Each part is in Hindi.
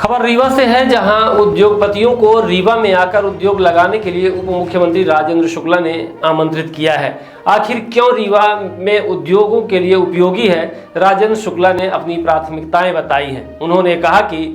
खबर रीवा से है, जहां उद्योगपतियों को रीवा में आकर उद्योग लगाने के लिए उप मुख्यमंत्री राजेंद्र शुक्ला ने आमंत्रित किया है। आखिर क्यों रीवा में उद्योगों के लिए उपयोगी है, राजेंद्र शुक्ला ने अपनी प्राथमिकताएं बताई हैं। उन्होंने कहा कि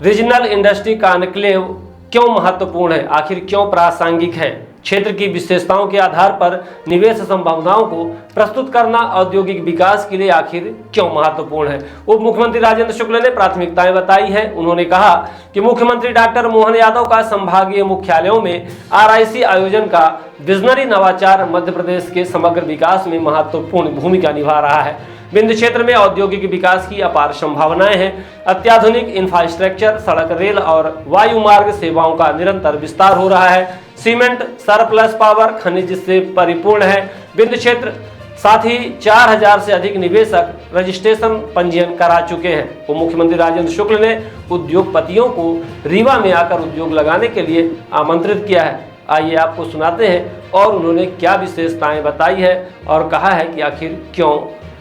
रीजनल इंडस्ट्री कॉन्क्लेव क्यों महत्वपूर्ण है, आखिर क्यों प्रासंगिक है, क्षेत्र की विशेषताओं के आधार पर निवेश संभावनाओं को प्रस्तुत करना औद्योगिक विकास के लिए आखिर क्यों महत्वपूर्ण है। उप मुख्यमंत्री राजेंद्र शुक्ला ने प्राथमिकताएं बताई हैं। उन्होंने कहा कि मुख्यमंत्री डॉक्टर मोहन यादव का संभागीय मुख्यालयों में RIC आयोजन का विजनरी नवाचार मध्य प्रदेश के समग्र विकास में महत्वपूर्ण भूमिका निभा रहा है। विंध्य क्षेत्र में औद्योगिक विकास की अपार संभावनाएं हैं। अत्याधुनिक इंफ्रास्ट्रक्चर, सड़क, रेल और वायु मार्ग सेवाओं का निरंतर विस्तार हो रहा है। सीमेंट, सरप्लस पावर, खनिज से परिपूर्ण है विंध्य क्षेत्र। साथ ही 4000 से अधिक निवेशक रजिस्ट्रेशन पंजीयन करा चुके हैं। उप मुख्यमंत्री राजेंद्र शुक्ल ने उद्योगपतियों को रीवा में आकर उद्योग लगाने के लिए आमंत्रित किया है। आइए आपको सुनाते हैं और उन्होंने क्या विशेषताएं बताई है और कहा है कि आखिर क्यों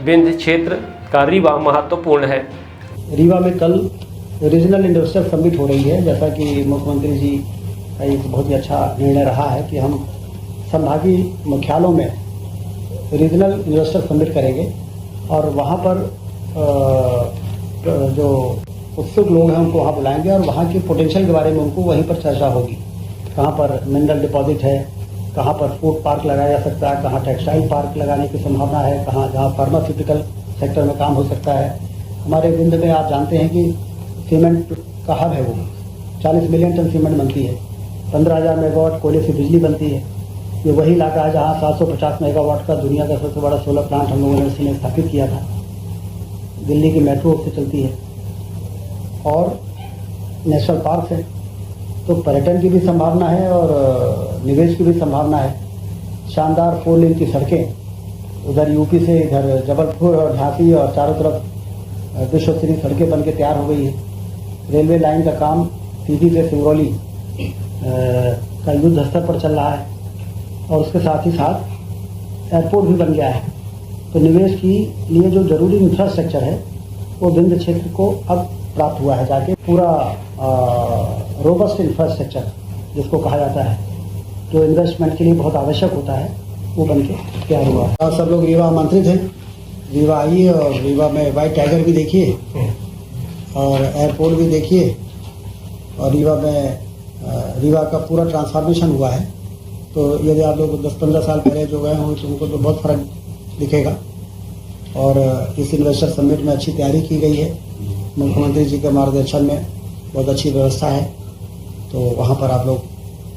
विंध्य क्षेत्र का रीवा महत्वपूर्ण है। रीवा में कल रीजनल इंडस्ट्रियल समिट हो रही है। जैसा कि मुख्यमंत्री जी का एक बहुत ही अच्छा निर्णय रहा है कि हम संभागीय मुख्यालयों में रीजनल इंडस्ट्रियल समिट करेंगे और वहाँ पर जो उत्सुक लोग हैं उनको वहाँ बुलाएंगे और वहाँ की पोटेंशियल के बारे में उनको वहीं पर चर्चा होगी। कहाँ पर मिनरल डिपॉजिट है, कहाँ पर फूड पार्क लगाया जा सकता है, कहाँ टेक्सटाइल पार्क लगाने की संभावना है, कहाँ जहाँ फार्मास्यूटिकल सेक्टर में काम हो सकता है। हमारे विंध्य में आप जानते हैं कि सीमेंट का हब है, वो 40 मिलियन टन सीमेंट बनती है, 15,000 मेगावाट कोयले से बिजली बनती है। ये वही इलाका है जहाँ 750 मेगावाट का दुनिया का सबसे बड़ा सोलर प्लांट हम लोगों ने स्थापित किया था। दिल्ली की मेट्रो से चलती है और नेशनल पार्क है, तो पर्यटन की भी संभावना है और निवेश की भी संभावना है। शानदार 4 लेन की सड़कें, उधर यूपी से इधर जबलपुर और झांसी और चारों तरफ विश्वस्तरीय सड़कें बनके तैयार हो गई है। रेलवे लाइन का काम सीधी से सिंगरौली का युद्ध स्तर पर चल रहा है और उसके साथ ही साथ एयरपोर्ट भी बन गया है। तो निवेश की लिए जो जरूरी इंफ्रास्ट्रक्चर है वो विंध्य क्षेत्र को अब प्राप्त हुआ है। जाके पूरा रोबस्ट इंफ्रास्ट्रक्चर जिसको कहा जाता है, जो इन्वेस्टमेंट के लिए बहुत आवश्यक होता है, वो बनके तैयार हुआ है। और सब लोग रीवा आमंत्रित हैं। रीवा आइए और रीवा में व्हाइट टाइगर भी देखिए और एयरपोर्ट भी देखिए। और रीवा में रीवा का पूरा ट्रांसफॉर्मेशन हुआ है। तो यदि आप लोग 10-15 साल पहले जो गए हों तो उनको तो बहुत फर्क दिखेगा। और इस इन्वेस्टर समिट में अच्छी तैयारी की गई है। मुख्यमंत्री जी के मार्गदर्शन में बहुत अच्छी व्यवस्था है, तो वहाँ पर आप लोग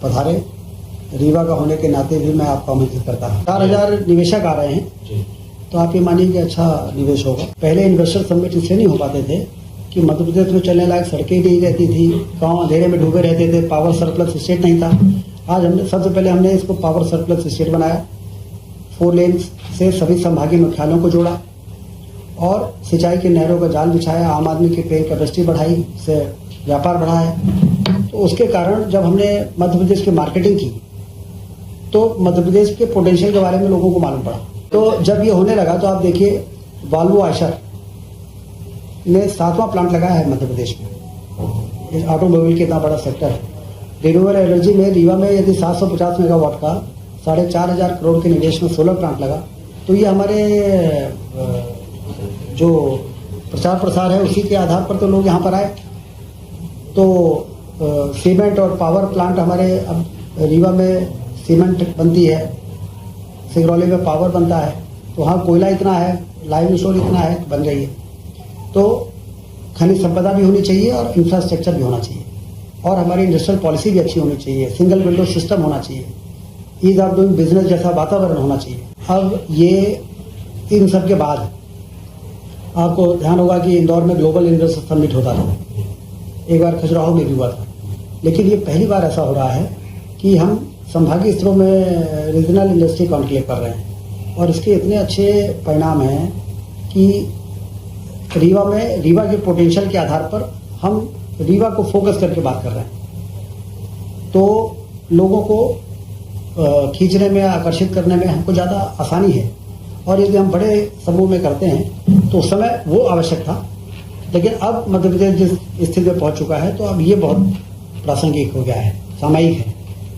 पधारें। रीवा का होने के नाते भी मैं आपको आमंत्रित करता हूँ। 4000 निवेशक आ रहे हैं, तो आप ये मानिए कि अच्छा निवेश होगा। पहले इन्वेस्टर समिट इसलिए नहीं हो पाते थे कि मध्य प्रदेश में चलने लायक सड़कें नहीं रहती थी, गाँव अंधेरे में डूबे रहते थे, पावर सरप्लस स्टेट नहीं था। आज हमने सबसे पहले इसको पावर सरप्लस स्टेट बनाया, 4 लेन से सभी संभागीय मुख्यालयों को जोड़ा और सिंचाई के नहरों का जाल बिछाया, आम आदमी की पेय कैपेसिटी बढ़ाई, से व्यापार बढ़ाया। तो उसके कारण जब हमने मध्य प्रदेश की मार्केटिंग की तो मध्य प्रदेश के पोटेंशियल के बारे में लोगों को मालूम पड़ा। तो जब ये होने लगा तो आप देखिए वॉल्वो आयशर ने 7वां प्लांट लगाया है मध्य प्रदेश में। ऑटोमोबाइल के इतना बड़ा सेक्टर है। रिन्यूएबल एनर्जी में रीवा में यदि 750 मेगावाट का 4,500 करोड़ के निवेश में सोलर प्लांट लगा, तो ये हमारे जो प्रचार प्रसार है उसी के आधार पर तो लोग यहाँ पर आए। तो सीमेंट और पावर प्लांट हमारे अब रीवा में सीमेंट बनती है, सिंगरौली में पावर बनता है, तो वहाँ कोयला इतना है, लाइम स्टोर इतना है, बन रही है। तो खनिज संपदा भी होनी चाहिए और इंफ्रास्ट्रक्चर भी होना चाहिए और हमारी इंडस्ट्रियल पॉलिसी भी अच्छी होनी चाहिए, सिंगल विंडो सिस्टम होना चाहिए, ईज ऑफ डूइंग बिजनेस जैसा वातावरण होना चाहिए। अब ये इन सब के बाद आपको ध्यान होगा कि इंदौर में ग्लोबल इन्वेस्टर समिट होता था, एक बार खजुराहो में भी हुआ था, लेकिन ये पहली बार ऐसा हो रहा है कि हम संभागीय स्तरों में रीजनल इंडस्ट्री कॉन्क्लेव कर रहे हैं और इसके इतने अच्छे परिणाम हैं कि रीवा में रीवा के पोटेंशियल के आधार पर हम रीवा को फोकस करके बात कर रहे हैं। तो लोगों को खींचने में, आकर्षित करने में हमको ज़्यादा आसानी है। और यदि हम बड़े समूह में करते हैं तो उस समय वो आवश्यक था लेकिन अब मध्य प्रदेश जिस स्थिति में पहुंच चुका है तो अब ये बहुत प्रासंगिक हो गया है, सामयिक है।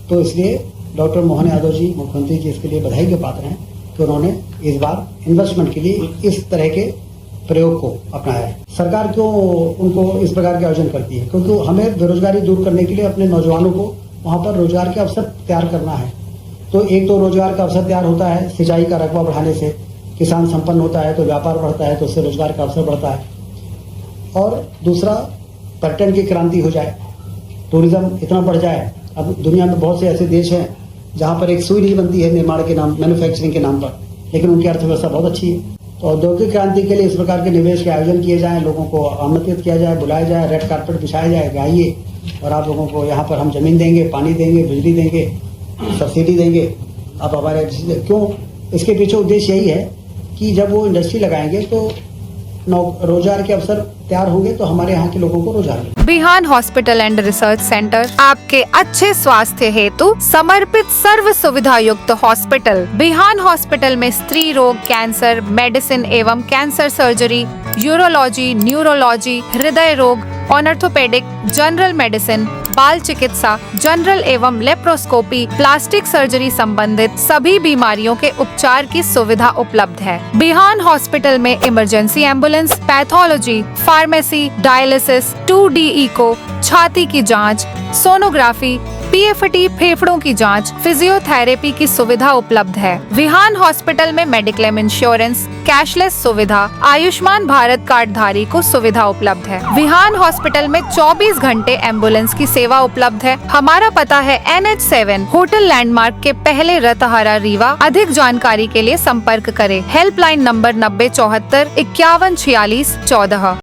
तो इसलिए डॉक्टर मोहन यादव जी, मुख्यमंत्री जी, इसके लिए बधाई के पात्र हैं कि उन्होंने इस बार इन्वेस्टमेंट के लिए इस तरह के प्रयोग को अपनाया है। सरकार क्यों उनको इस प्रकार के आयोजन करती है? क्योंकि हमें बेरोजगारी दूर करने के लिए अपने नौजवानों को वहां पर रोजगार के अवसर तैयार करना है। तो एक तो रोजगार का अवसर तैयार होता है सिंचाई का रकबा बढ़ाने से, किसान संपन्न होता है तो व्यापार बढ़ता है, तो उससे रोजगार का अवसर बढ़ता है। और दूसरा, पर्यटन की क्रांति हो जाए, टूरिज्म इतना बढ़ जाए। अब दुनिया में बहुत से ऐसे देश हैं जहां पर एक सुई नहीं बनती है निर्माण के नाम, मैन्युफैक्चरिंग के नाम पर, लेकिन उनकी अर्थव्यवस्था बहुत अच्छी है। तो औद्योगिक क्रांति के लिए इस प्रकार के निवेश के आयोजन किए जाएं, लोगों को आमंत्रित किया जाए, बुलाया जाए, रेड कारपेट बिछाया जाए, आइए और आप लोगों को यहाँ पर हम जमीन देंगे, पानी देंगे, बिजली देंगे, सब्सिडी देंगे, आप हमारे क्यों। इसके पीछे उद्देश्य यही है कि जब वो इंडस्ट्री लगाएंगे तो रोजगार के अवसर तैयार होंगे तो हमारे यहाँ के लोगों को रोजगार मिलेगा। बिहान हॉस्पिटल एंड रिसर्च सेंटर आपके अच्छे स्वास्थ्य हेतु समर्पित सर्व सुविधा युक्त हॉस्पिटल। बिहान हॉस्पिटल में स्त्री रोग, कैंसर, मेडिसिन एवं कैंसर सर्जरी, यूरोलॉजी, न्यूरोलॉजी, हृदय रोग, ऑर्थोपेडिक, जनरल मेडिसिन, बाल चिकित्सा, जनरल एवं लेप्रोस्कोपी, प्लास्टिक सर्जरी संबंधित सभी बीमारियों के उपचार की सुविधा उपलब्ध है। बिहान हॉस्पिटल में emergency ambulance, pathology, pharmacy, dialysis, 2D echo, छाती की जांच, सोनोग्राफी, PFT फेफड़ों की जांच, फिजियोथेरेपी की सुविधा उपलब्ध है। विहान हॉस्पिटल में मेडिक्लेम इंश्योरेंस, कैशलेस सुविधा, आयुष्मान भारत कार्ड धारी को सुविधा उपलब्ध है। विहान हॉस्पिटल में 24 घंटे एम्बुलेंस की सेवा उपलब्ध है। हमारा पता है NH7 होटल लैंडमार्क के पहले रतहरा, रीवा। अधिक जानकारी के लिए संपर्क करें। Helpline number 9074 5146 14।